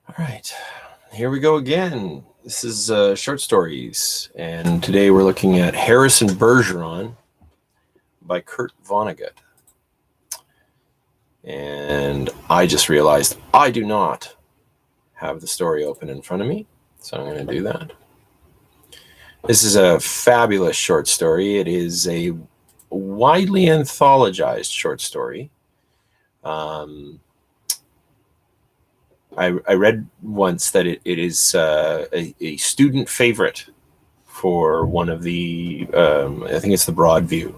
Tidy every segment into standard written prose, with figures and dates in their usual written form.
All right, here we go again. This is short stories, and today we're looking at Harris and Bergeron by Kurt Vonnegut. And I just realized I do not have the story open in front of me, so I'm going to do that. This is a fabulous short story. It is a widely anthologized short story. I read once that it is a student favorite for one of the, I think it's the Broadview.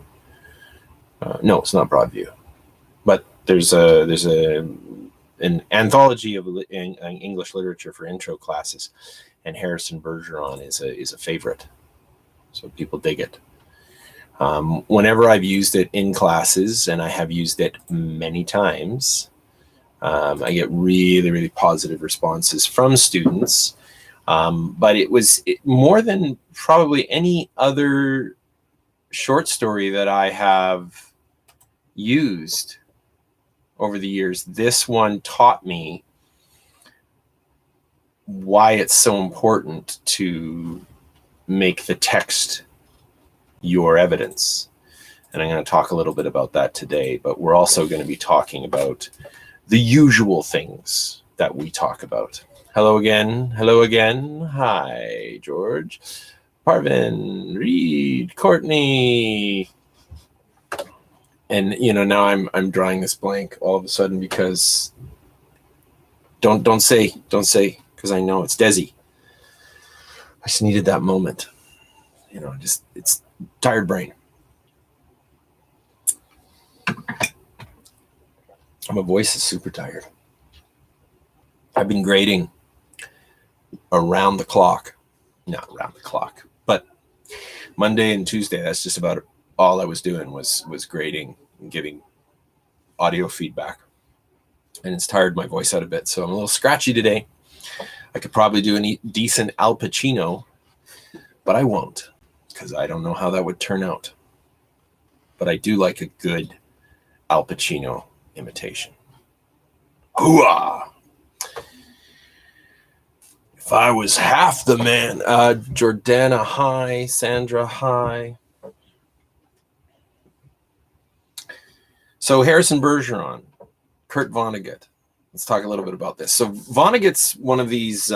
No, it's not Broadview, but there's an anthology of English literature for intro classes, and Harris and Bergeron is a favorite, so people dig it. Whenever I've used it in classes, and I have used it many times, I get really positive responses from students. But it was more than probably any other short story that I have used over the years. This one taught me why it's so important to make the text your evidence. And I'm going to talk a little bit about that today, but we're also going to be talking about the usual things that we talk about. Hello again. Hello again. Hi, George, Parvin, Reed, Courtney. And now I'm drawing this blank all of a sudden because don't say because I know it's Desi. I just needed that moment. It's tired brain. My voice is super tired. I've been grading around the clock. Not around the clock, but Monday and Tuesday, that's just about all I was doing was grading and giving audio feedback. And it's tired my voice out a bit, so I'm a little scratchy today. I could probably do a decent Al Pacino, but I won't, because I don't know how that would turn out. But I do like a good Al Pacino imitation. Hooah! If I was half the man. Jordana, hi. Sandra, hi. So Harris and Bergeron, Kurt Vonnegut. Let's talk a little bit about this. So Vonnegut's one of these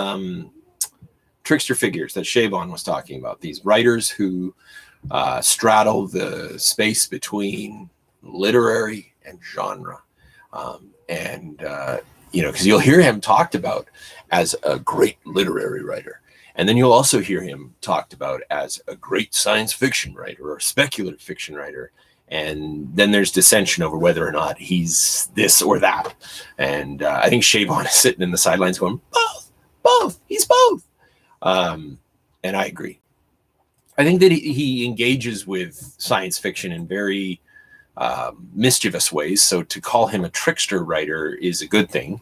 trickster figures that Chabon was talking about. These writers who straddle the space between literary and genre. Because you'll hear him talked about as a great literary writer. And then you'll also hear him talked about as a great science fiction writer or a speculative fiction writer. And then there's dissension over whether or not he's this or that. And I think Chabon is sitting in the sidelines going, both, he's both. And I agree. I think that he engages with science fiction in very mischievous ways. So to call him a trickster writer is a good thing,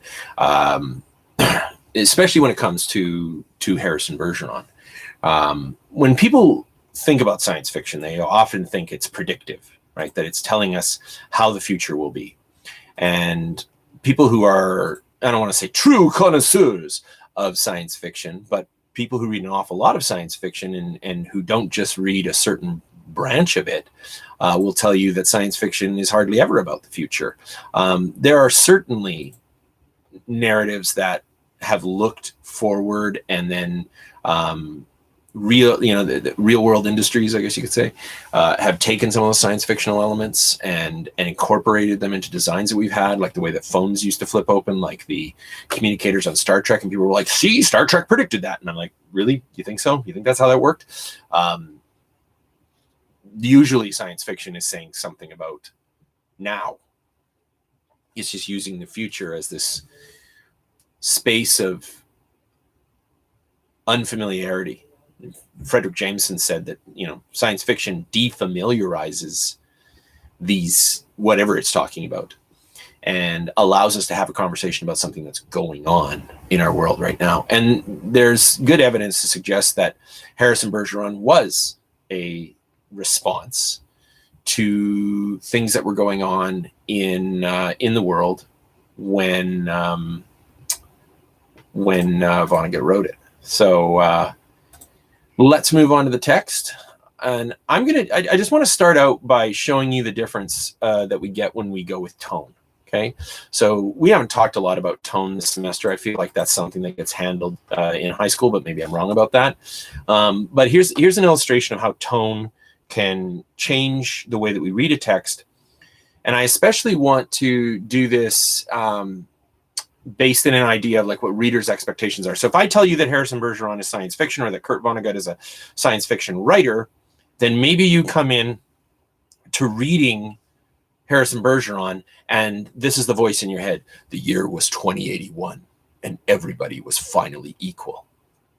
especially when it comes to Harris and Bergeron. When people think about science fiction, they often think it's predictive, right? That it's telling us how the future will be. And people who are, I don't want to say true connoisseurs of science fiction, but people who read an awful lot of science fiction and who don't just read a certain branch of it will tell you that science fiction is hardly ever about the future. There are certainly narratives that have looked forward and then the real world industries, I guess you could say, have taken some of those science fictional elements and incorporated them into designs that we've had, like the way that phones used to flip open, like the communicators on Star Trek, and people were like, see, Star Trek predicted that. And I'm like, really? You think so? You think that's how that worked? Usually science fiction is saying something about now. It's just using the future as this space of unfamiliarity. Frederick Jameson said that, science fiction defamiliarizes these, whatever it's talking about, and allows us to have a conversation about something that's going on in our world right now. And there's good evidence to suggest that Harris and Bergeron was a response to things that were going on in the world when when Vonnegut wrote it. So let's move on to the text. And I just want to start out by showing you the difference that we get when we go with tone. Okay, so we haven't talked a lot about tone this semester. I feel like that's something that gets handled in high school, but maybe I'm wrong about that. But here's an illustration of how tone can change the way that we read a text. And I especially want to do this based in an idea of like what readers' expectations are. So if I tell you that Harrison Bergeron is science fiction or that Kurt Vonnegut is a science fiction writer, then maybe you come in to reading Harrison Bergeron, and this is the voice in your head. The year was 2081, and everybody was finally equal.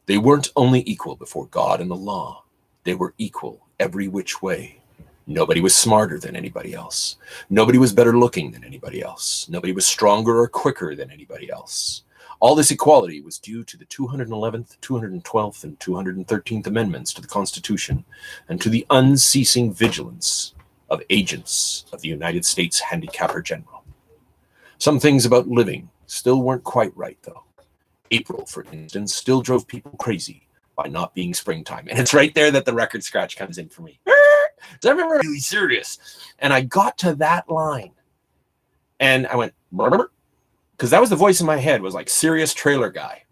They weren't only equal before God and the law. They were equal every which way. Nobody was smarter than anybody else. Nobody was better looking than anybody else. Nobody was stronger or quicker than anybody else. All this equality was due to the 211th, 212th, and 213th Amendments to the Constitution, and to the unceasing vigilance of agents of the United States Handicapper General. Some things about living still weren't quite right, though. April, for instance, still drove people crazy by not being springtime. And it's right there that the record scratch comes in for me. So I remember really serious. And I got to that line. And I went, because that was the voice in my head, was like serious trailer guy.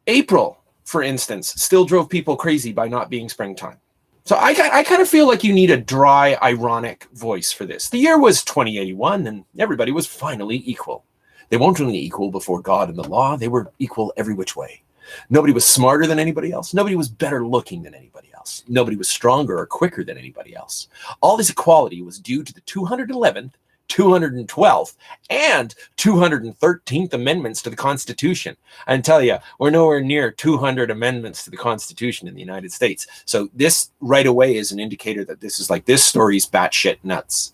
April, for instance, still drove people crazy by not being springtime. So I kind of feel like you need a dry, ironic voice for this. The year was 2081, and everybody was finally equal. They weren't only equal before God and the law, they were equal every which way. Nobody was smarter than anybody else. Nobody was better looking than anybody else. Nobody was stronger or quicker than anybody else. All this equality was due to the 211th, 212th, and 213th Amendments to the Constitution. And tell you, we're nowhere near 200 amendments to the Constitution in the United States. So this right away is an indicator that this story's batshit nuts.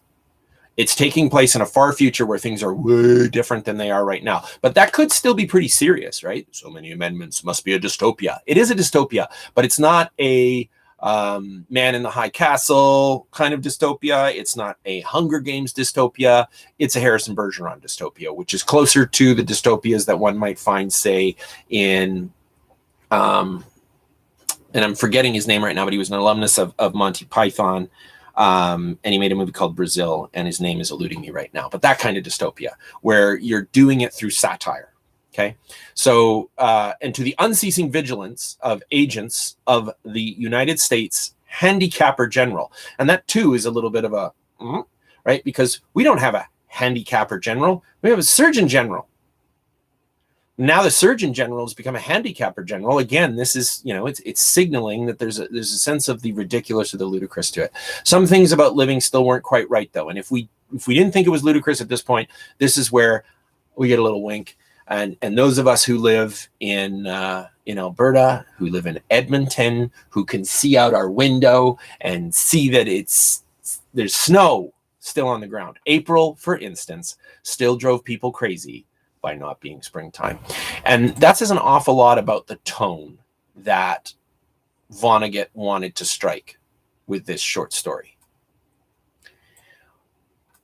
It's taking place in a far future where things are way different than they are right now. But that could still be pretty serious, right? So many amendments must be a dystopia. It is a dystopia, but it's not a Man in the High Castle kind of dystopia. It's not a Hunger Games dystopia. It's a Harrison Bergeron dystopia, which is closer to the dystopias that one might find, say, in, and I'm forgetting his name right now, but he was an alumnus of Monty Python. And he made a movie called Brazil, and his name is eluding me right now. But that kind of dystopia, where you're doing it through satire. Okay, so and to the unceasing vigilance of agents of the United States Handicapper General, and that too is a little bit of a right, because we don't have a Handicapper General, we have a Surgeon General. Now the Surgeon General has become a Handicapper General. Again, this is, it's signaling that there's a sense of the ridiculous or the ludicrous to it. Some things about living still weren't quite right, though, and if we didn't think it was ludicrous at this point, this is where we get a little wink. And those of us who live in Alberta, who live in Edmonton, who can see out our window and see that there's snow still on the ground. April, for instance, still drove people crazy by not being springtime. And that says an awful lot about the tone that Vonnegut wanted to strike with this short story.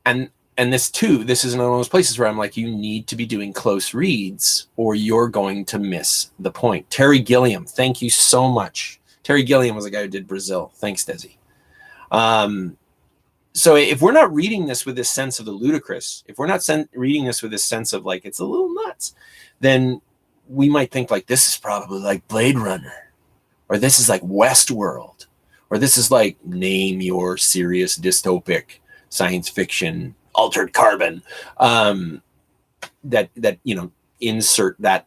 And this is one of those places where I'm like, you need to be doing close reads or you're going to miss the point. Terry Gilliam, thank you so much. Terry Gilliam was the guy who did Brazil. Thanks, Desi. So if we're not reading this with this sense of the ludicrous, if we're not reading this with this sense of like, it's a little nuts, then we might think like, this is probably like Blade Runner, or this is like Westworld, or this is like name your serious dystopic science fiction Altered Carbon, that insert that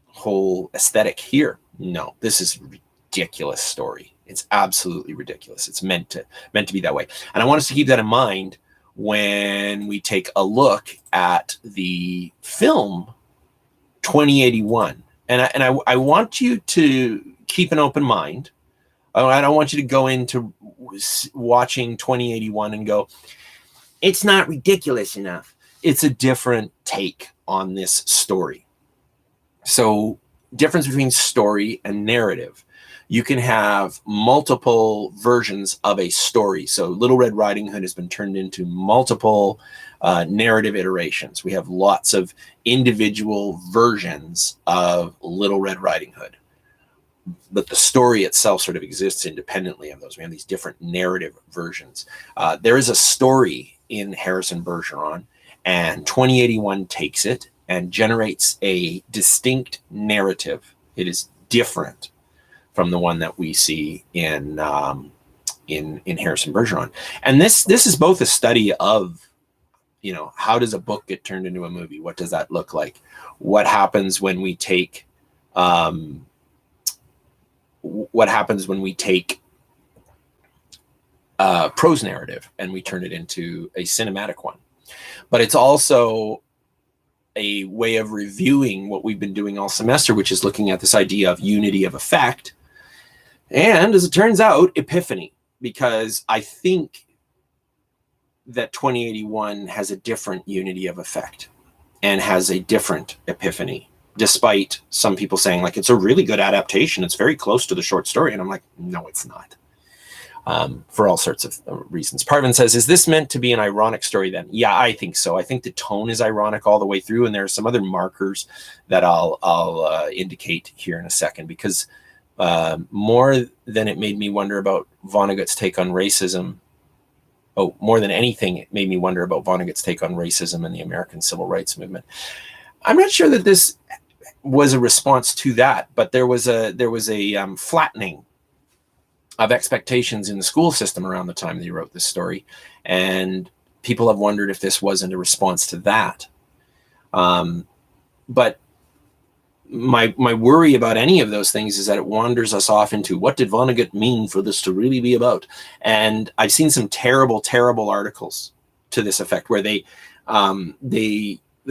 whole aesthetic here. No, this is a ridiculous story. It's absolutely ridiculous. It's meant to be that way. And I want us to keep that in mind when we take a look at the film 2081. And I want you to keep an open mind. I don't want you to go into watching 2081 and go, it's not ridiculous enough. It's a different take on this story. So difference between story and narrative. you can have multiple versions of a story. So Little Red Riding Hood has been turned into multiple narrative iterations. We have lots of individual versions of Little Red Riding Hood, but the story itself sort of exists independently of those. We have these different narrative versions. There is a story in Harrison Bergeron, and 2081 takes it and generates a distinct narrative. It is different from the one that we see in Harrison Bergeron. And this is both a study of, you know, how does a book get turned into a movie? What does that look like? What happens when we take prose narrative and we turn it into a cinematic one? But it's also a way of reviewing what we've been doing all semester, which is looking at this idea of unity of effect. And as it turns out, epiphany, because I think that 2081 has a different unity of effect and has a different epiphany, despite some people saying like, it's a really good adaptation. It's very close to the short story. And I'm like, no, it's not. For all sorts of reasons. Parvin says, is this meant to be an ironic story then? Yeah, I think so. I think the tone is ironic all the way through. And there are some other markers that I'll indicate here in a second, because more than it made me wonder about Vonnegut's take on racism. Oh, more than anything, it made me wonder about Vonnegut's take on racism and the American Civil Rights Movement. I'm not sure that this was a response to that, but there was a flattening of expectations in the school system around the time that he wrote this story, and people have wondered if this wasn't a response to that. But my worry about any of those things is that it wanders us off into, what did Vonnegut mean for this to really be about? And I've seen some terrible, terrible articles to this effect where they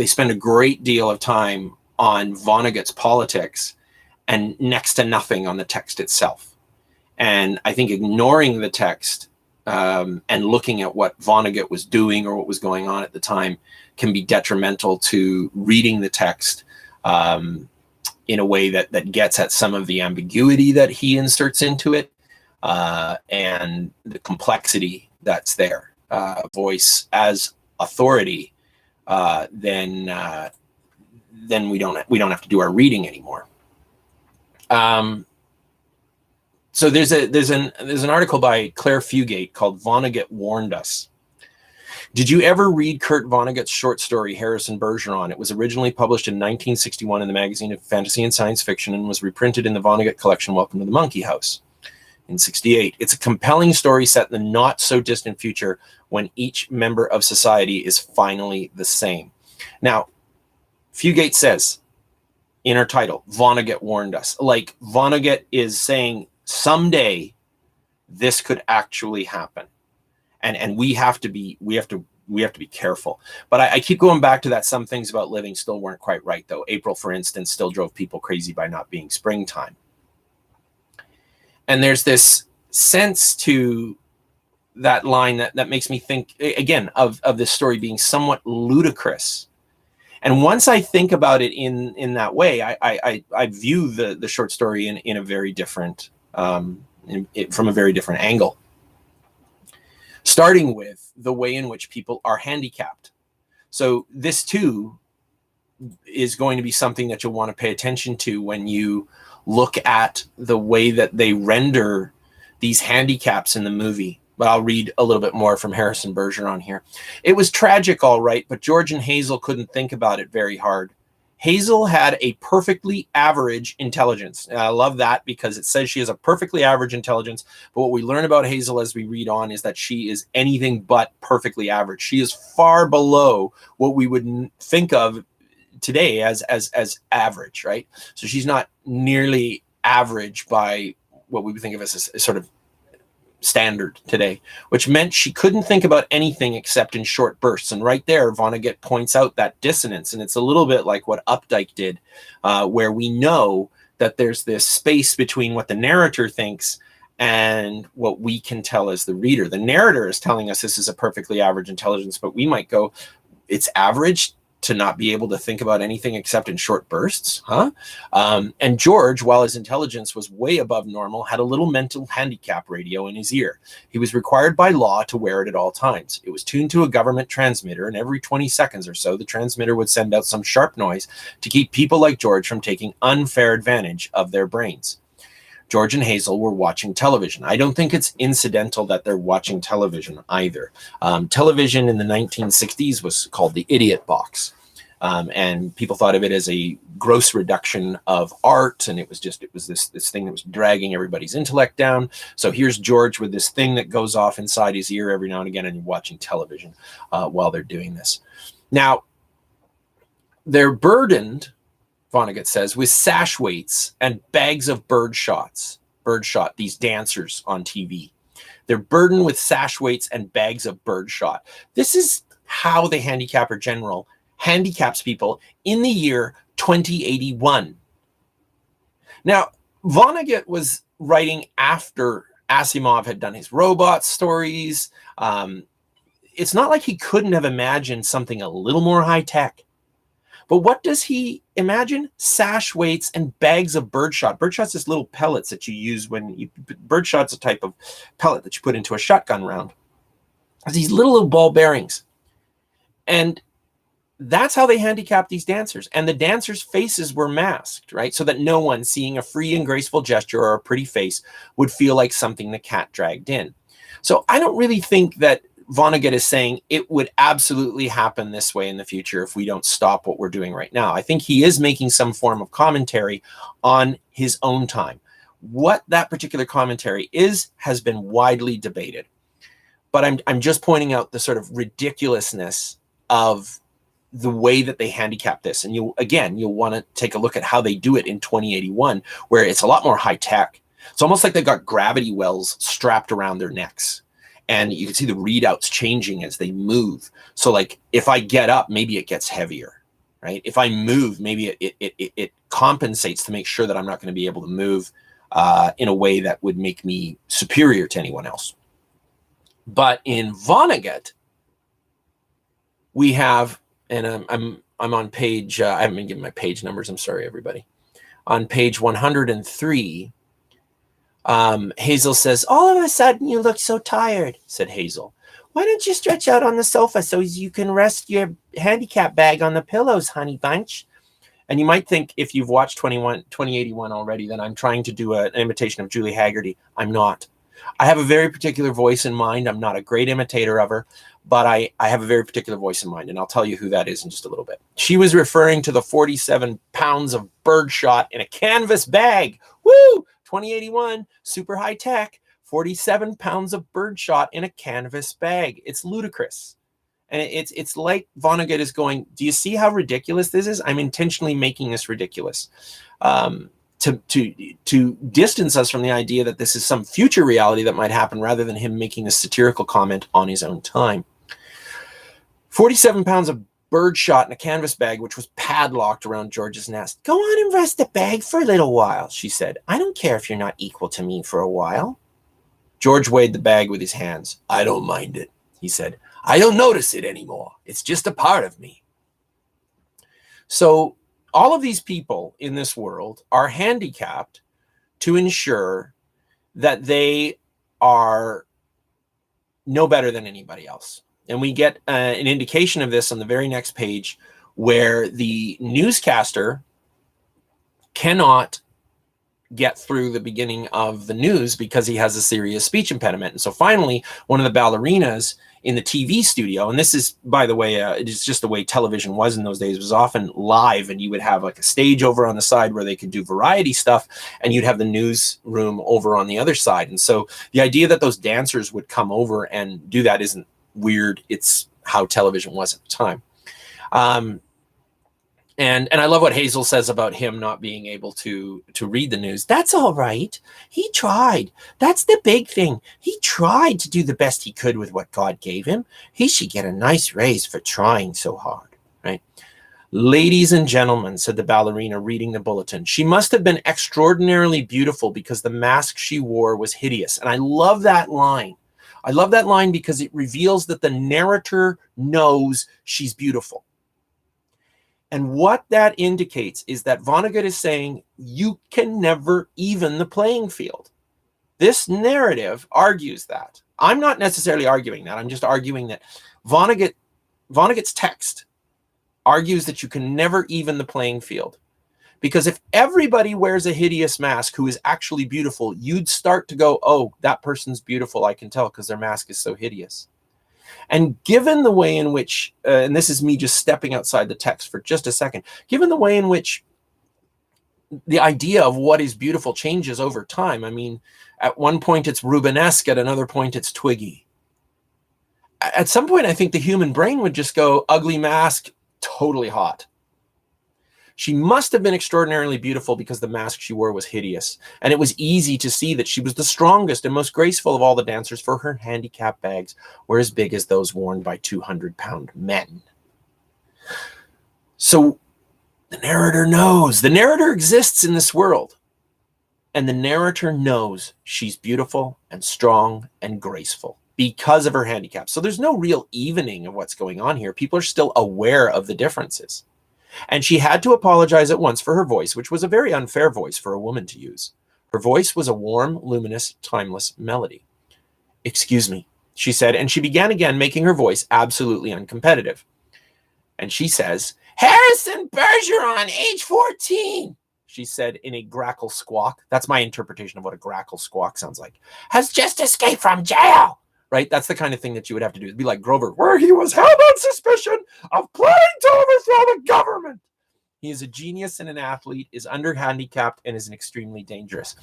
spend a great deal of time on Vonnegut's politics and next to nothing on the text itself. And I think ignoring the text and looking at what Vonnegut was doing or what was going on at the time can be detrimental to reading the text in a way that gets at some of the ambiguity that he inserts into it and the complexity that's there. Voice as authority, then we don't have to do our reading anymore. So there's an article by Claire Fugate called "Vonnegut Warned Us." Did you ever read Kurt Vonnegut's short story Harrison Bergeron? It was originally published in 1961 in the magazine of Fantasy and Science Fiction and was reprinted in the Vonnegut collection Welcome to the Monkey House in '68. It's a compelling story set in the not so distant future when each member of society is finally the same. Now, Fugate says in her title, Vonnegut warned us. Like Vonnegut is saying someday this could actually happen. And we have to be careful. But I keep going back to that some things about living still weren't quite right, though. April, for instance, still drove people crazy by not being springtime. And there's this sense to that line that makes me think, again, of this story being somewhat ludicrous. And once I think about it in that way, I view the short story in a very different, from a very different angle. Starting with the way in which people are handicapped. So this too is going to be something that you'll want to pay attention to when you look at the way that they render these handicaps in the movie. But I'll read a little bit more from Harrison Bergeron here. It was tragic, all right, but George and Hazel couldn't think about it very hard. Hazel had a perfectly average intelligence. And I love that because it says she has a perfectly average intelligence. But what we learn about Hazel as we read on is that she is anything but perfectly average. She is far below what we would think of today as average, right? So she's not nearly average by what we would think of as a sort of standard today, which meant she couldn't think about anything except in short bursts. And right there, Vonnegut points out that dissonance. And it's a little bit like what Updike did, where we know that there's this space between what the narrator thinks and what we can tell as the reader. The narrator is telling us this is a perfectly average intelligence, but we might go, it's average to not be able to think about anything except in short bursts, huh? And George, while his intelligence was way above normal, had a little mental handicap radio in his ear. He was required by law to wear it at all times. It was tuned to a government transmitter, and every 20 seconds or so, the transmitter would send out some sharp noise to keep people like George from taking unfair advantage of their brains. George and Hazel were watching television. I don't think it's incidental that they're watching television either. Television in the 1960s was called the idiot box. And people thought of it as a gross reduction of art. And it was this thing that was dragging everybody's intellect down. So here's George with this thing that goes off inside his ear every now and again, and you're watching television while they're doing this. Now, they're burdened, Vonnegut says, with sash weights and bags of birdshot, these dancers on TV. They're burdened with sash weights and bags of birdshot. This is how the handicapper general handicaps people in the year 2081. Now, Vonnegut was writing after Asimov had done his robot stories. It's not like he couldn't have imagined something a little more high-tech. But what does he imagine? Sash weights and bags of birdshot. Birdshot's just little pellets that you use birdshot's a type of pellet that you put into a shotgun round. It's these little ball bearings. And that's how they handicapped these dancers. And the dancers' faces were masked, right? So that no one seeing a free and graceful gesture or a pretty face would feel like something the cat dragged in. So I don't really think that Vonnegut is saying it would absolutely happen this way in the future if we don't stop what we're doing right now. I think he is making some form of commentary on his own time. What that particular commentary is has been widely debated. But I'm just pointing out the sort of ridiculousness of the way that they handicap this. And you'll want to take a look at how they do it in 2081, where it's a lot more high tech. It's almost like they've got gravity wells strapped around their necks. And you can see the readouts changing as they move. So like if I get up, maybe it gets heavier, right? If I move, maybe it compensates to make sure that I'm not going to be able to move in a way that would make me superior to anyone else. But in Vonnegut, we have, and I'm on page, I haven't been given my page numbers. I'm sorry, everybody. On page 103, Hazel says, all of a sudden you look so tired, said Hazel. Why don't you stretch out on the sofa so you can rest your handicap bag on the pillows, honey bunch? And you might think if you've watched 2081 already, that I'm trying to do an imitation of Julie Haggerty. I'm not. I have a very particular voice in mind. I'm not a great imitator of her, but I have a very particular voice in mind, and I'll tell you who that is in just a little bit. She was referring to the 47 pounds of birdshot in a canvas bag. Woo! 2081, super high tech, 47 pounds of birdshot in a canvas bag. It's ludicrous. And it's like Vonnegut is going, do you see how ridiculous this is? I'm intentionally making this ridiculous to distance us from the idea that this is some future reality that might happen rather than him making a satirical comment on his own time. 47 pounds of birdshot in a canvas bag, which was padlocked around George's nest. Go on and rest the bag for a little while, she said. I don't care if you're not equal to me for a while. George weighed the bag with his hands. I don't mind it, he said. I don't notice it anymore. It's just a part of me. So all of these people in this world are handicapped to ensure that they are no better than anybody else. And we get an indication of this on the very next page, where the newscaster cannot get through the beginning of the news because he has a serious speech impediment. And so finally, one of the ballerinas in the TV studio, and this is, by the way, it is just the way television was in those days. It was often live, and you would have like a stage over on the side where they could do variety stuff, and you'd have the newsroom over on the other side. And so the idea that those dancers would come over and do that isn't weird. It's how television was at the time. And I love what Hazel says about him not being able to read the news. That's all right. He tried. That's the big thing. He tried to do the best he could with what God gave him. He should get a nice raise for trying so hard, right? Ladies and gentlemen, said the ballerina, reading the bulletin. She must have been extraordinarily beautiful because the mask she wore was hideous. And I love that line. I love that line because it reveals that the narrator knows she's beautiful. And what that indicates is that Vonnegut is saying you can never even the playing field. This narrative argues that. I'm not necessarily arguing that. I'm just arguing that Vonnegut's text argues that you can never even the playing field. Because if everybody wears a hideous mask who is actually beautiful, you'd start to go, oh, that person's beautiful, I can tell, because their mask is so hideous. And given the way in which, and this is me just stepping outside the text for just a second, given the way in which the idea of what is beautiful changes over time. I mean, at one point it's Rubenesque, at another point it's Twiggy. At some point, I think the human brain would just go, ugly mask, totally hot. She must have been extraordinarily beautiful because the mask she wore was hideous. And it was easy to see that she was the strongest and most graceful of all the dancers, for her handicap bags were as big as those worn by 200-pound men. So the narrator knows. The narrator exists in this world. And the narrator knows she's beautiful and strong and graceful because of her handicap. So there's no real evening of what's going on here. People are still aware of the differences. And she had to apologize at once for her voice, which was a very unfair voice for a woman to use. Her voice was a warm, luminous, timeless melody. Excuse me, she said, and she began again making her voice absolutely uncompetitive. And she says, Harrison Bergeron, age 14, she said in a grackle squawk. That's my interpretation of what a grackle squawk sounds like. Has just escaped from jail. Right? That's the kind of thing that you would have to do. It'd be like Grover, where he was held on suspicion of planning to overthrow the government. He is a genius and an athlete, is under-handicapped, and is extremely dangerous.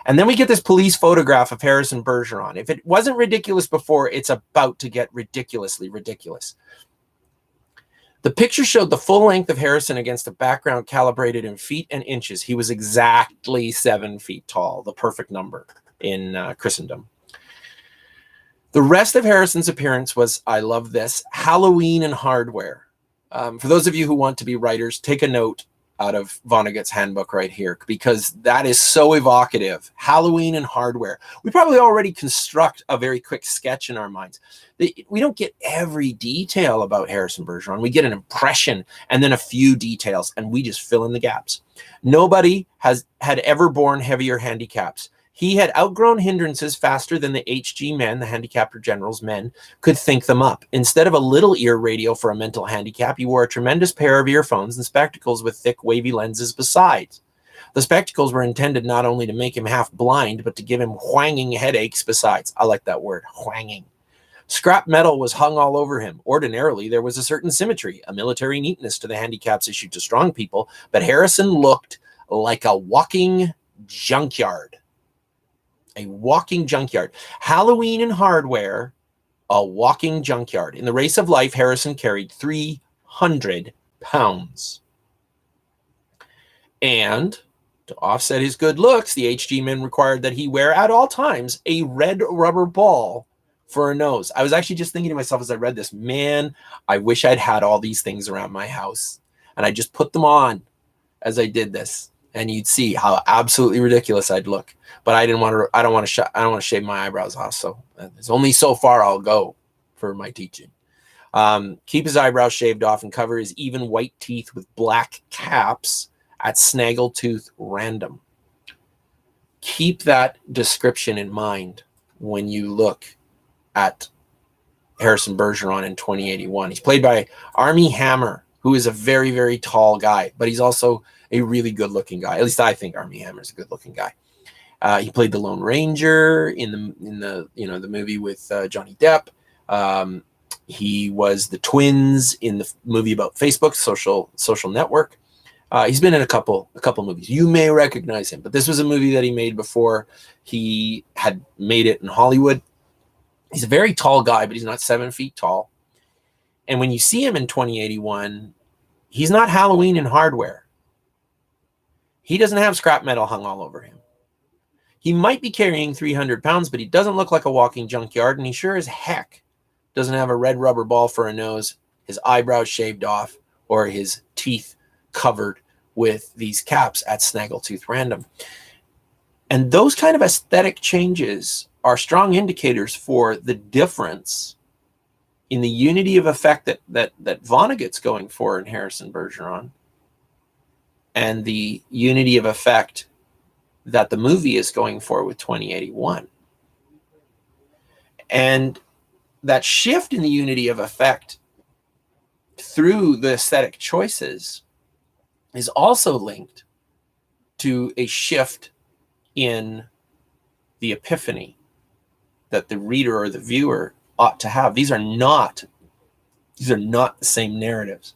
And then we get this police photograph of Harrison Bergeron. If it wasn't ridiculous before, it's about to get ridiculously ridiculous. The picture showed the full length of Harrison against a background calibrated in feet and inches. He was exactly 7 feet tall, the perfect number in Christendom. The rest of Harrison's appearance was, I love this, Halloween and hardware. For those of you who want to be writers, take a note out of Vonnegut's handbook right here, because that is so evocative. Halloween and hardware. We probably already construct a very quick sketch in our minds. We don't get every detail about Harrison Bergeron. We get an impression and then a few details, and we just fill in the gaps. Nobody had ever borne heavier handicaps. He had outgrown hindrances faster than the HG men, the handicapper general's men, could think them up. Instead of a little ear radio for a mental handicap, he wore a tremendous pair of earphones and spectacles with thick, wavy lenses besides. The spectacles were intended not only to make him half blind, but to give him whanging headaches besides. I like that word, whanging. Scrap metal was hung all over him. Ordinarily, there was a certain symmetry, a military neatness to the handicaps issued to strong people, but Harrison looked like a walking junkyard. A walking junkyard. Halloween and hardware, a walking junkyard. In the race of life, Harrison carried 300 pounds. And to offset his good looks, the HG men required that he wear at all times a red rubber ball for a nose. I was actually just thinking to myself as I read this, man, I wish I'd had all these things around my house. And I just put them on as I did this. And you'd see how absolutely ridiculous I'd look. But I don't want to shave my eyebrows off. So there's only so far I'll go for my teaching. Keep his eyebrows shaved off and cover his even white teeth with black caps at snaggletooth random. Keep that description in mind when you look at Harrison Bergeron in 2081. He's played by Armie Hammer, who is a very, very tall guy, but he's also a really good-looking guy. At least I think Armie Hammer is a good-looking guy. He played the Lone Ranger in the movie with Johnny Depp. He was the twins in the movie about Facebook, social network. He's been in a couple movies. You may recognize him, but this was a movie that he made before he had made it in Hollywood. He's a very tall guy, but he's not 7 feet tall. And when you see him in 2081, he's not Halloween and hardware. He doesn't have scrap metal hung all over him. He might be carrying 300 pounds, but he doesn't look like a walking junkyard, and he sure as heck doesn't have a red rubber ball for a nose, his eyebrows shaved off, or his teeth covered with these caps at snaggletooth random. And those kind of aesthetic changes are strong indicators for the difference in the unity of effect that Vonnegut's going for in Harrison Bergeron, and the unity of effect that the movie is going for with 2081. And that shift in the unity of effect through the aesthetic choices is also linked to a shift in the epiphany that the reader or the viewer ought to have. These are not the same narratives.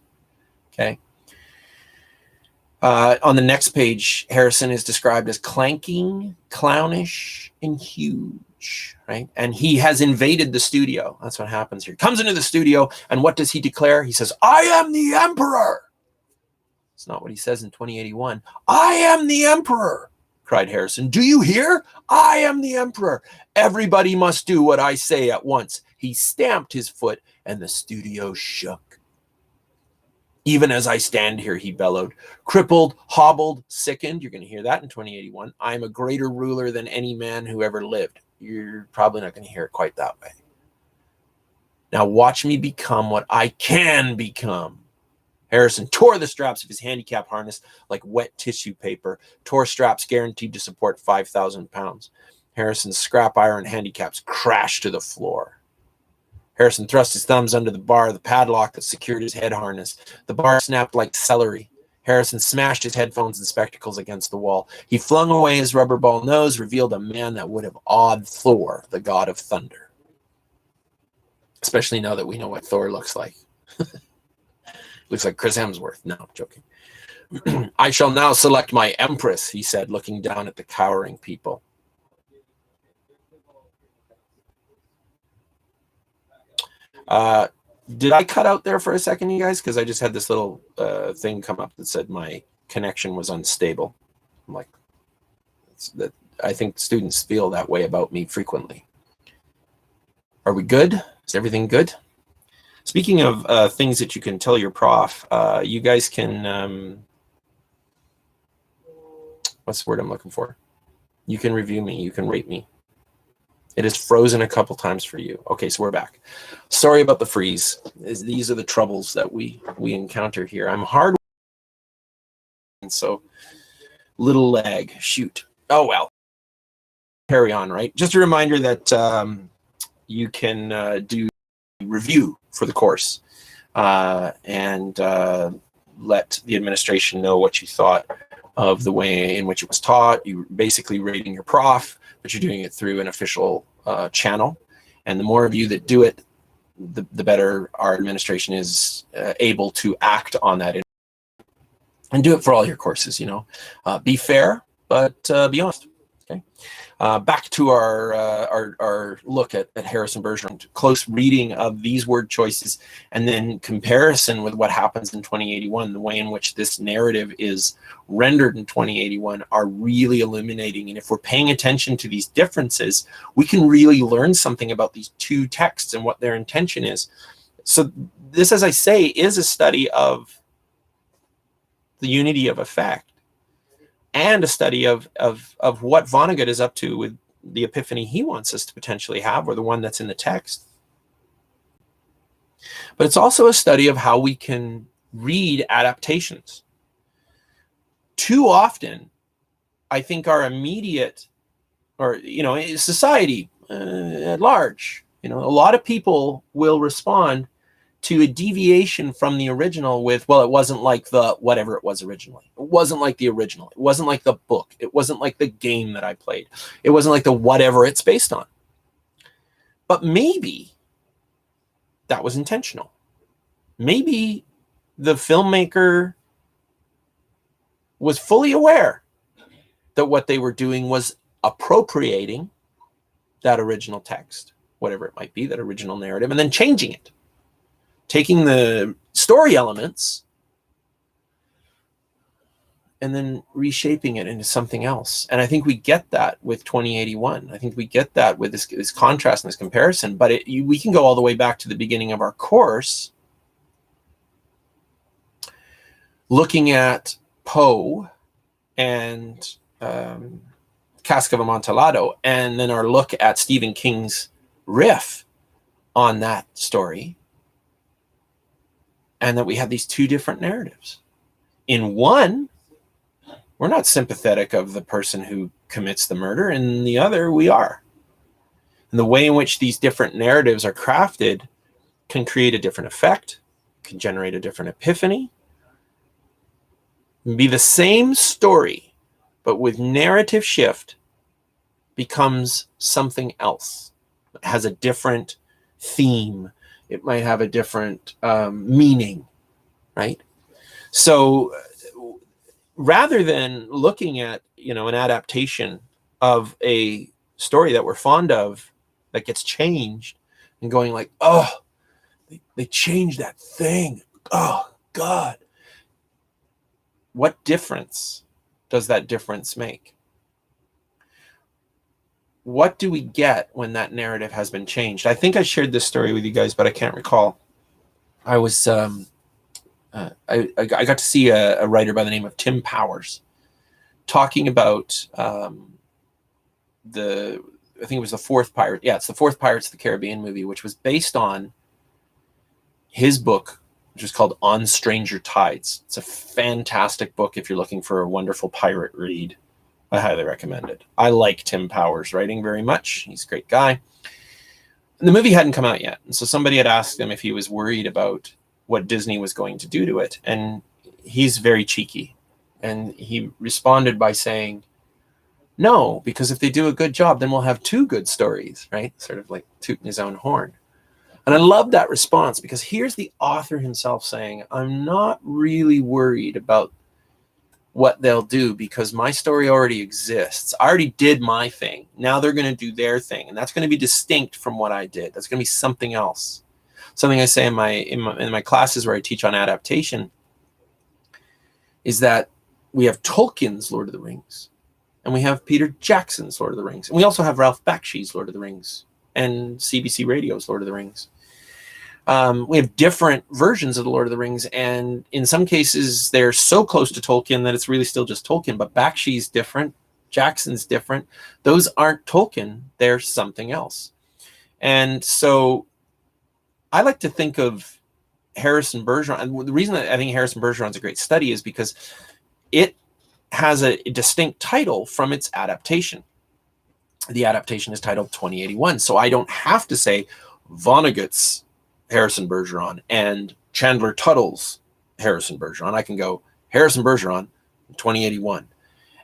Okay. On the next page, Harrison is described as clanking, clownish, and huge, right? And he has invaded the studio. That's what happens here. He comes into the studio, and what does he declare? He says, "I am the emperor." It's not what he says in 2081. "I am the emperor," cried Harrison. "Do you hear? I am the emperor. Everybody must do what I say at once." He stamped his foot, and the studio shook. "Even as I stand here," he bellowed, "crippled, hobbled, sickened." You're going to hear that in 2081. "I am a greater ruler than any man who ever lived." You're probably not going to hear it quite that way. "Now watch me become what I can become." Harrison tore the straps of his handicap harness like wet tissue paper, tore straps guaranteed to support 5,000 pounds. Harrison's scrap iron handicaps crashed to the floor. Harrison thrust his thumbs under the bar of the padlock that secured his head harness. The bar snapped like celery. Harrison smashed his headphones and spectacles against the wall. He flung away his rubber ball nose, revealed a man that would have awed Thor, the god of thunder. Especially now that we know what Thor looks like. Looks like Chris Hemsworth. No, I'm joking. "I shall now select my empress," he said, looking down at the cowering people. Did I cut out there for a second, you guys? Because I just had this little thing come up that said my connection was unstable. I'm like, I think students feel that way about me frequently. Are we good? Is everything good? Speaking of things that you can tell your prof, you guys can, what's the word I'm looking for? You can review me. You can rate me. It is frozen a couple times for you. Okay, so we're back. Sorry about the freeze. These are the troubles that we encounter here. I'm hard, so little lag. Shoot. Oh, well. Carry on, right? Just a reminder that you can do review for the course and let the administration know what you thought of the way in which it was taught. You're basically rating your prof, but you're doing it through an official channel. And the more of you that do it, the better our administration is able to act on that. And do it for all your courses, you know. Be fair, but be honest. Okay. Back to our look at Harrison Bergeron, close reading of these word choices, and then comparison with what happens in 2081, the way in which this narrative is rendered in 2081 are really illuminating. And if we're paying attention to these differences, we can really learn something about these two texts and what their intention is. So this, as I say, is a study of the unity of effect, and a study of what Vonnegut is up to with the epiphany he wants us to potentially have, or the one that's in the text. But it's also a study of how we can read adaptations. Too often, I think our immediate, or, you know, society at large, you know, a lot of people will respond to a deviation from the original with, well, it wasn't like the whatever it was originally. It wasn't like the original. It wasn't like the book. It wasn't like the game that I played. It wasn't like the whatever it's based on. But maybe that was intentional. Maybe the filmmaker was fully aware that what they were doing was appropriating that original text, whatever it might be, that original narrative, and then changing it. Taking the story elements and then reshaping it into something else. And I think we get that with 2081. I think we get that with this contrast and this comparison. But we can go all the way back to the beginning of our course, looking at Poe and Cask of Amontillado, and then our look at Stephen King's riff on that story, and that we have these two different narratives. In one, we're not sympathetic of the person who commits the murder. In the other, we are. And the way in which these different narratives are crafted can create a different effect, can generate a different epiphany, be the same story, but with narrative shift becomes something else. It has a different theme. It might have a different meaning, right? So rather than looking at, an adaptation of a story that we're fond of that gets changed and going like, oh, they changed that thing. Oh, God. What difference does that difference make? What do we get when that narrative has been changed? I think I shared this story with you guys, but I can't recall. I was I got to see a writer by the name of Tim Powers talking about I think it was the fourth Pirate. Yeah, it's the fourth Pirates of the Caribbean movie, which was based on his book, which is called On Stranger Tides. It's a fantastic book if you're looking for a wonderful pirate read. I highly recommend it. I like Tim Powers' writing very much. He's a great guy. And the movie hadn't come out yet. And so somebody had asked him if he was worried about what Disney was going to do to it. And he's very cheeky. And he responded by saying, no, because if they do a good job, then we'll have two good stories, right? Sort of like tooting his own horn. And I love that response, because here's the author himself saying, I'm not really worried about what they'll do because my story already exists. I already did my thing. Now they're going to do their thing. And that's going to be distinct from what I did. That's going to be something else. Something I say in my classes where I teach on adaptation is that we have Tolkien's Lord of the Rings and we have Peter Jackson's Lord of the Rings. And we also have Ralph Bakshi's Lord of the Rings and CBC Radio's Lord of the Rings. We have different versions of the Lord of the Rings, and in some cases they're so close to Tolkien that it's really still just Tolkien, but Bakshi's different, Jackson's different. Those aren't Tolkien, they're something else. And so I like to think of Harrison Bergeron, and the reason that I think Harrison Bergeron's a great study is because it has a distinct title from its adaptation. The adaptation is titled 2081, so I don't have to say Vonnegut's Harrison Bergeron and Chandler Tuttle's Harrison Bergeron. I can go Harrison Bergeron 2081.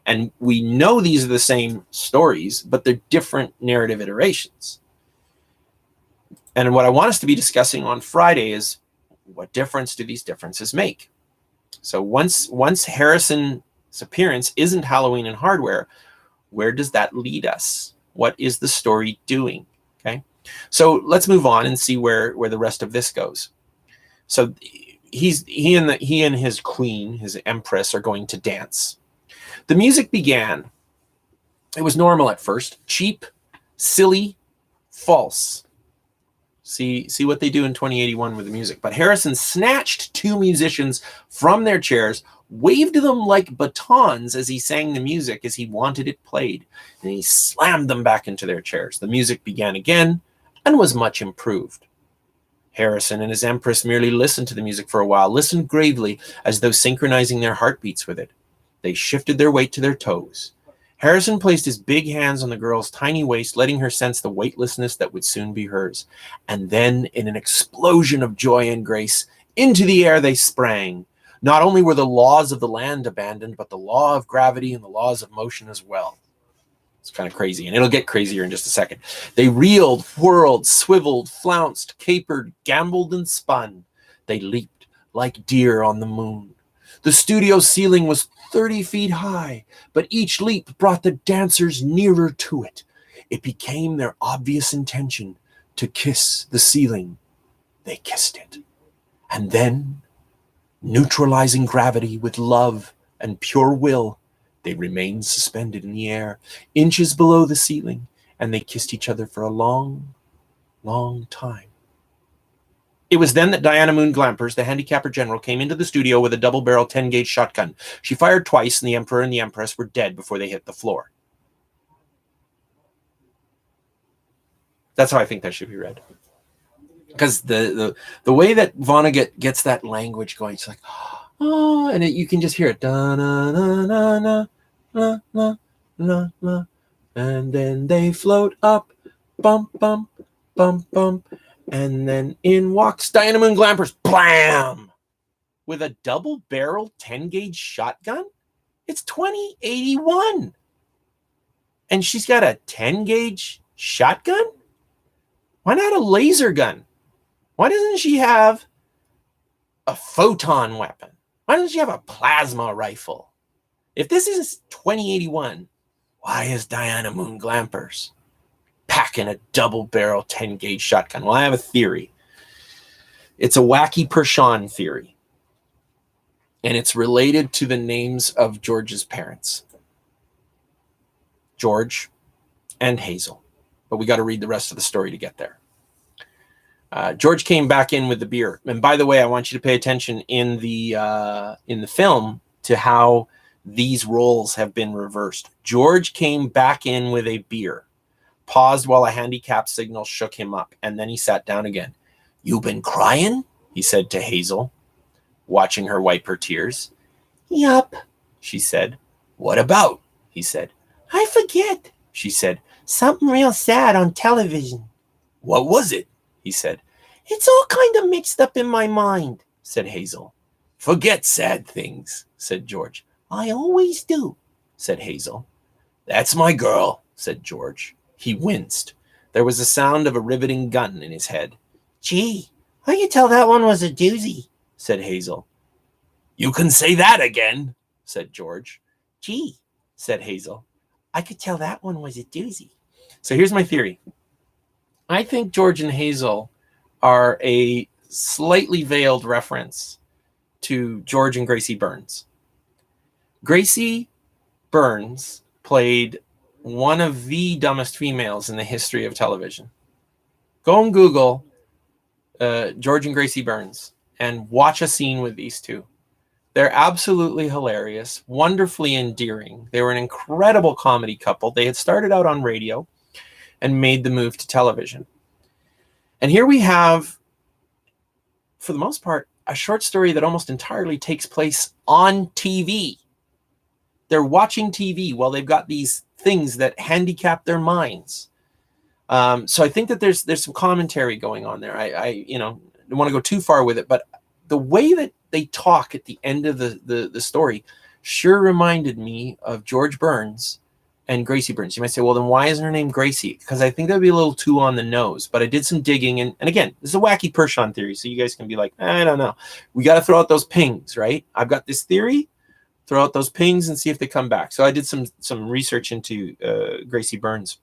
And we know these are the same stories, but they're different narrative iterations. And what I want us to be discussing on Friday is what difference do these differences make? So once Harrison's appearance isn't Halloween in Hardware, where does that lead us? What is the story doing? Okay. So let's move on and see where the rest of this goes. So he and his queen, his empress, are going to dance. The music began. It was normal at first, cheap, silly, false. See what they do in 2081 with the music. But Harrison snatched two musicians from their chairs, waved them like batons as he sang the music as he wanted it played, and he slammed them back into their chairs. The music began again and was much improved. Harrison and his empress merely listened to the music for a while, listened gravely as though synchronizing their heartbeats with it. They shifted their weight to their toes. Harrison placed his big hands on the girl's tiny waist, letting her sense the weightlessness that would soon be hers. And then, in an explosion of joy and grace, into the air they sprang. Not only were the laws of the land abandoned, but the law of gravity and the laws of motion as well. It's kind of crazy, and it'll get crazier in just a second. They reeled, whirled, swiveled, flounced, capered, gambled, and spun. They leaped like deer on the moon. The studio ceiling was 30 feet high, but each leap brought the dancers nearer to it. It became their obvious intention to kiss the ceiling. They kissed it. And then, neutralizing gravity with love and pure will, they remained suspended in the air, inches below the ceiling, and they kissed each other for a long, long time. It was then that Diana Moon Glampers, the handicapper general, came into the studio with a double-barrel 10-gauge shotgun. She fired twice, and the Emperor and the Empress were dead before they hit the floor. That's how I think that should be read. because the way that Vonnegut gets that language going, it's like, oh, and you can just hear it, da na na na na na na na na, and then they float up, bump bump bump bump, and then in walks Diana Moon Glampers, blam, with a double barrel 10 gauge shotgun. It's 2081, and she's got a 10 gauge shotgun. Why not a laser gun? Why doesn't she have a photon weapon? Why doesn't she have a plasma rifle? If this is 2081, why is Diana Moon Glampers packing a double barrel 10 gauge shotgun? Well, I have a theory. It's a wacky Pershon theory. And it's related to the names of George's parents, George and Hazel. But we got to read the rest of the story to get there. George came back in with the beer. And by the way, I want you to pay attention in the film to how these roles have been reversed. George came back in with a beer, paused while a handicap signal shook him up, and then he sat down again. "You been crying?" he said to Hazel, watching her wipe her tears. "Yup," she said. "What about?" he said. "I forget," she said. "Something real sad on television." "What was it?" he said. "It's all kind of mixed up in my mind," said Hazel. "Forget sad things," said George. "I always do," said Hazel. "That's my girl," said George. He winced. There was the sound of a riveting gun in his head. "Gee, I could tell that one was a doozy," said Hazel. "You can say that again," said George. "Gee," said Hazel, "I could tell that one was a doozy." So here's my theory. I think George and Hazel are a slightly veiled reference to George and Gracie Burns. Gracie Burns played one of the dumbest females in the history of television. Go and Google George and Gracie Burns and watch a scene with these two. They're absolutely hilarious, wonderfully endearing. They were an incredible comedy couple. They had started out on radio and made the move to television. And here we have, for the most part, a short story that almost entirely takes place on TV. They're watching TV while they've got these things that handicap their minds. So I think that there's some commentary going on there. I don't want to go too far with it, but the way that they talk at the end of the story sure reminded me of George Burns and Gracie Burns. You might say, well, then why isn't her name Gracie? Because I think that would be a little too on the nose. But I did some digging, and again, this is a wacky Pershon theory, so you guys can be like, I don't know. We got to throw out those pings, right? I've got this theory. Throw out those pings and see if they come back. So I did some research into Gracie Burns.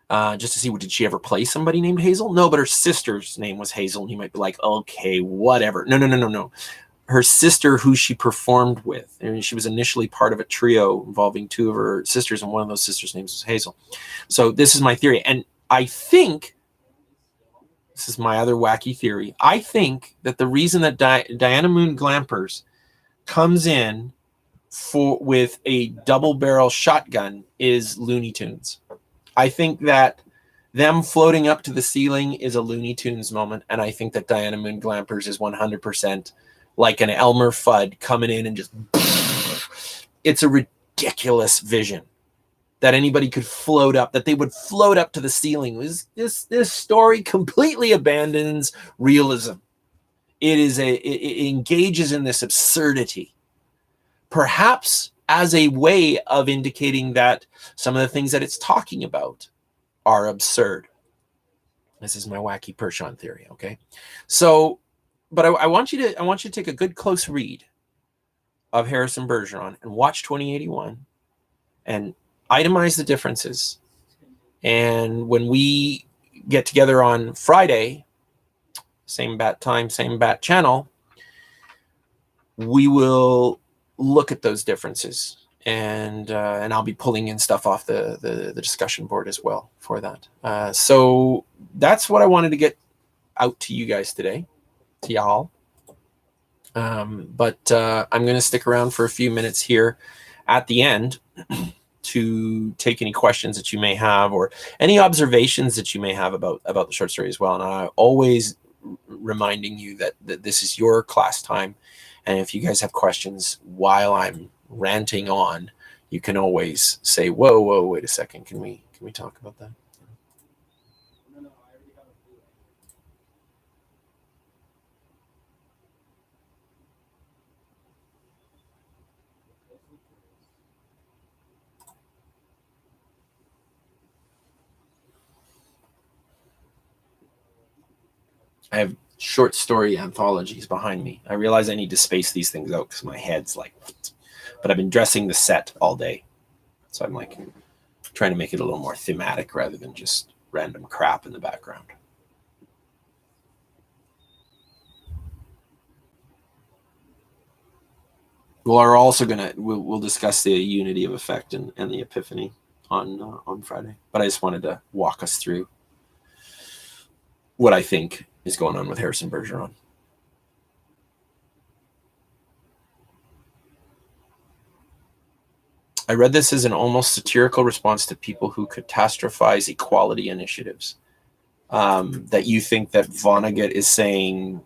Just to see, did she ever play somebody named Hazel? No, but her sister's name was Hazel, and you might be like, okay, whatever. No. Her sister, who she performed with, and she was initially part of a trio involving two of her sisters, and one of those sisters' names was Hazel. So this is my theory, and I think, this is my other wacky theory, I think that the reason that Diana Moon Glampers comes in with a double barrel shotgun is Looney Tunes. I think that them floating up to the ceiling is a Looney Tunes moment, and I think that Diana Moon Glampers is 100% like an Elmer Fudd coming in and just... It's a ridiculous vision that anybody could float up, that they would float up to the ceiling. This story completely abandons realism. It engages in this absurdity, perhaps as a way of indicating that some of the things that it's talking about are absurd. This is my wacky Pershon theory, okay? So, but I want you to take a good close read of Harrison Bergeron and watch 2081 and itemize the differences. And when we get together on Friday, same bat time, same bat channel, we will look at those differences, and I'll be pulling in stuff off the discussion board as well for that. So that's what I wanted to get out to you guys today, to y'all. But I'm going to stick around for a few minutes here at the end to take any questions that you may have or any observations that you may have about the short story as well. And I always reminding you that this is your class time. And if you guys have questions while I'm ranting on, you can always say, whoa, wait a second. Can we talk about that? I have short story anthologies behind me. I realize I need to space these things out because my head's like, but I've been dressing the set all day. So I'm like trying to make it a little more thematic rather than just random crap in the background. We're also we'll discuss the unity of effect and the epiphany on Friday. But I just wanted to walk us through what I think is going on with Harrison Bergeron. I read this as an almost satirical response to people who catastrophize equality initiatives. That you think that Vonnegut is saying,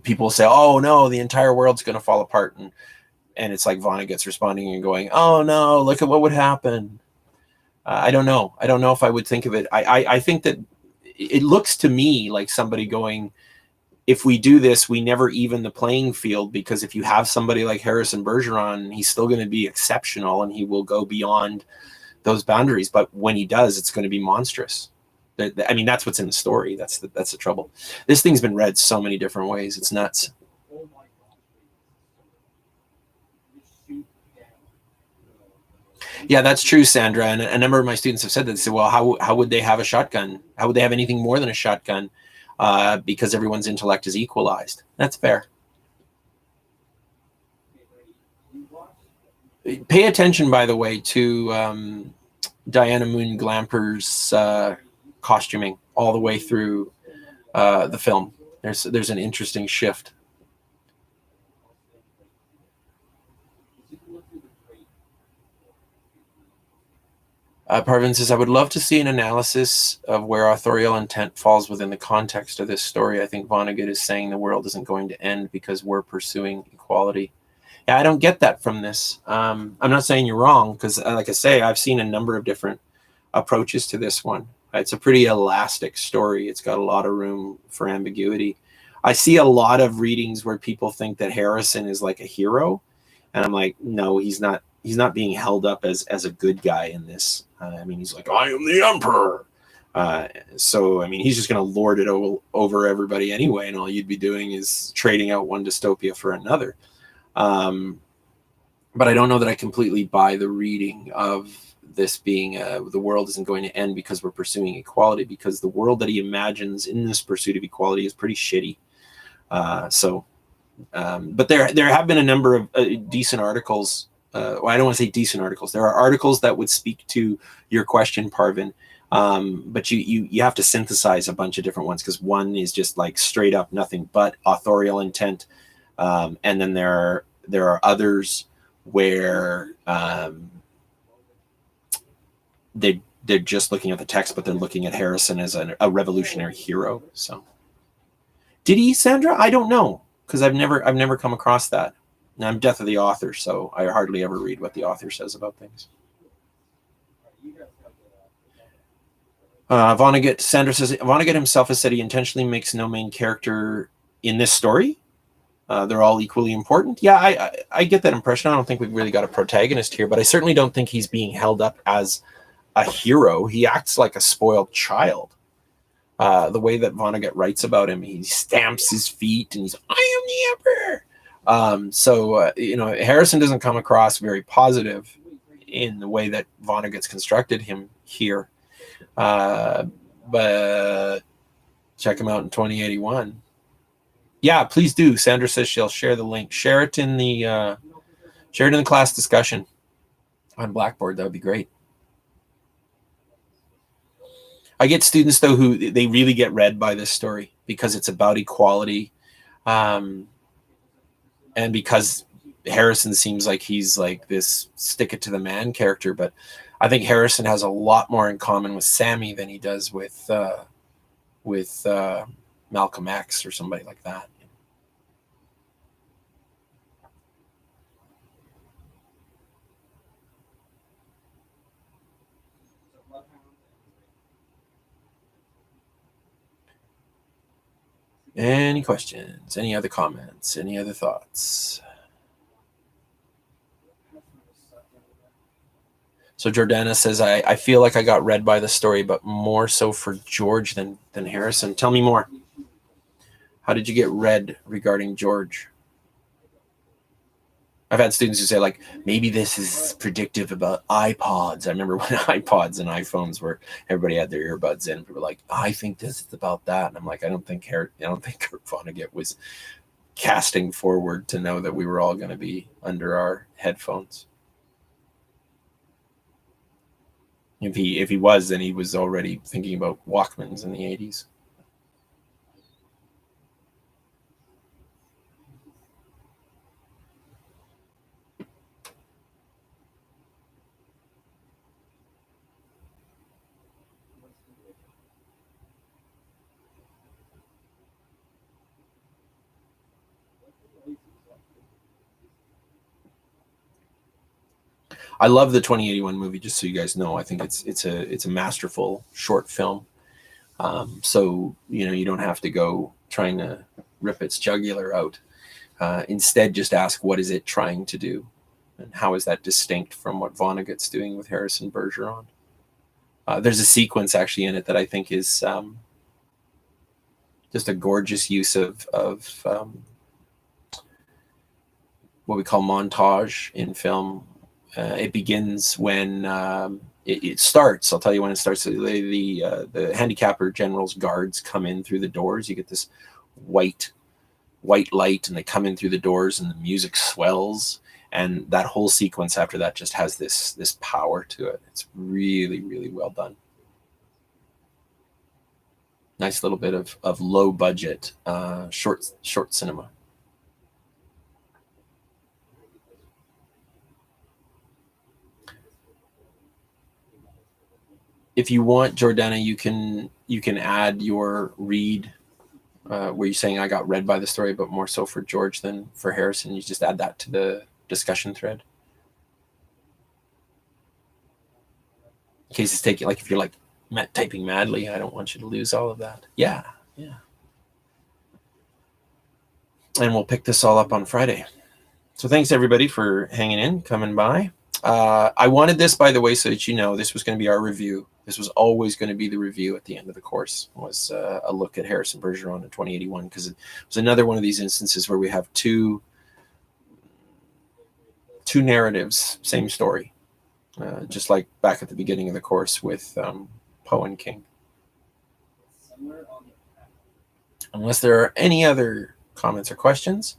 people say, oh no, the entire world's going to fall apart. And it's like Vonnegut's responding and going, oh no, look at what would happen. I don't know. I don't know if I would think of it. I think that it looks to me like somebody going, if we do this, we never even the playing field, because if you have somebody like Harrison Bergeron, he's still going to be exceptional and he will go beyond those boundaries. But when he does, it's going to be monstrous. I mean, that's what's in the story. That's the trouble. This thing's been read so many different ways. It's nuts. Yeah, that's true, Sandra. And a number of my students have said that. They say, well, how would they have a shotgun? How would they have anything more than a shotgun? Because everyone's intellect is equalized. That's fair. Pay attention, by the way, to Diana Moon Glamper's costuming all the way through the film. There's an interesting shift. Parvin says, I would love to see an analysis of where authorial intent falls within the context of this story. I think Vonnegut is saying the world isn't going to end because we're pursuing equality. Yeah, I don't get that from this. I'm not saying you're wrong, because like I say, I've seen a number of different approaches to this one. It's a pretty elastic story. It's got a lot of room for ambiguity. I see a lot of readings where people think that Harrison is like a hero. And I'm like, no, he's not. He's not being held up as a good guy in this. I mean, he's like, I am the emperor. So, I mean, he's just going to lord it over everybody anyway. And all you'd be doing is trading out one dystopia for another. But I don't know that I completely buy the reading of this being the world isn't going to end because we're pursuing equality, because the world that he imagines in this pursuit of equality is pretty shitty. But there have been a number of decent articles. Well, I don't want to say decent articles. There are articles that would speak to your question, Parvin. But you have to synthesize a bunch of different ones, because one is just like straight up nothing but authorial intent. And then there are others where they're just looking at the text, but they're looking at Harrison as a revolutionary hero. So did he, Sandra? I don't know, because I've never come across that. And I'm death of the author, so I hardly ever read what the author says about things. Vonnegut, Sandra says, Vonnegut himself has said he intentionally makes no main character in this story. They're all equally important. Yeah, I get that impression. I don't think we've really got a protagonist here, but I certainly don't think he's being held up as a hero. He acts like a spoiled child. The way that Vonnegut writes about him, he stamps his feet and he's, I am the emperor. Harrison doesn't come across very positive in the way that Vonnegut's constructed him here. But check him out in 2081. Yeah, please do. Sandra says she'll share the link. Share it in the class discussion on Blackboard. That would be great. I get students though who they really get read by this story because it's about equality. And because Harrison seems like he's like this stick it to the man character, but I think Harrison has a lot more in common with Sammy than he does with Malcolm X or somebody like that. Any questions? Any other comments? Any other thoughts? So Jordana says, I feel like I got read by the story, but more so for George than Harrison. Tell me more. How did you get read regarding George? I've had students who say, like, maybe this is predictive about iPods. I remember when iPods and iPhones were, everybody had their earbuds in. People were like, I think this is about that. And I'm like, I don't think Kurt Vonnegut was casting forward to know that we were all going to be under our headphones. If he was, then he was already thinking about Walkmans in the 80s. I love the 2081 movie, just so you guys know. I think it's a masterful short film. So you don't have to go trying to rip its jugular out. Instead, just ask, what is it trying to do, and how is that distinct from what Vonnegut's doing with Harrison Bergeron? There's a sequence actually in it that I think is just a gorgeous use of what we call montage in film. It begins when it starts. I'll tell you when it starts. The handicapper general's guards come in through the doors. You get this white light, and they come in through the doors, and the music swells. And that whole sequence after that just has this power to it. It's really, really well done. Nice little bit of low budget short cinema. If you want, Jordana, you can add your read where you're saying I got read by the story, but more so for George than for Harrison. You just add that to the discussion thread. In case it's taking, like, if you're like typing madly, I don't want you to lose all of that. Yeah. And we'll pick this all up on Friday. So thanks everybody for hanging in, coming by. I wanted this, by the way, so that you know, this was going to be our review. This was always going to be the review at the end of the course, was a look at Harrison Bergeron in 2081, because it was another one of these instances where we have two narratives, same story, just like back at the beginning of the course with Poe and King. Unless there are any other comments or questions,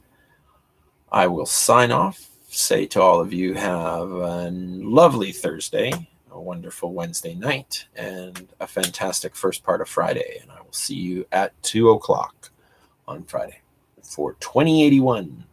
I will sign off. Say to all of you, have a lovely Thursday, a wonderful Wednesday night, and a fantastic first part of Friday. And I will see you at 2:00 on Friday for 2081.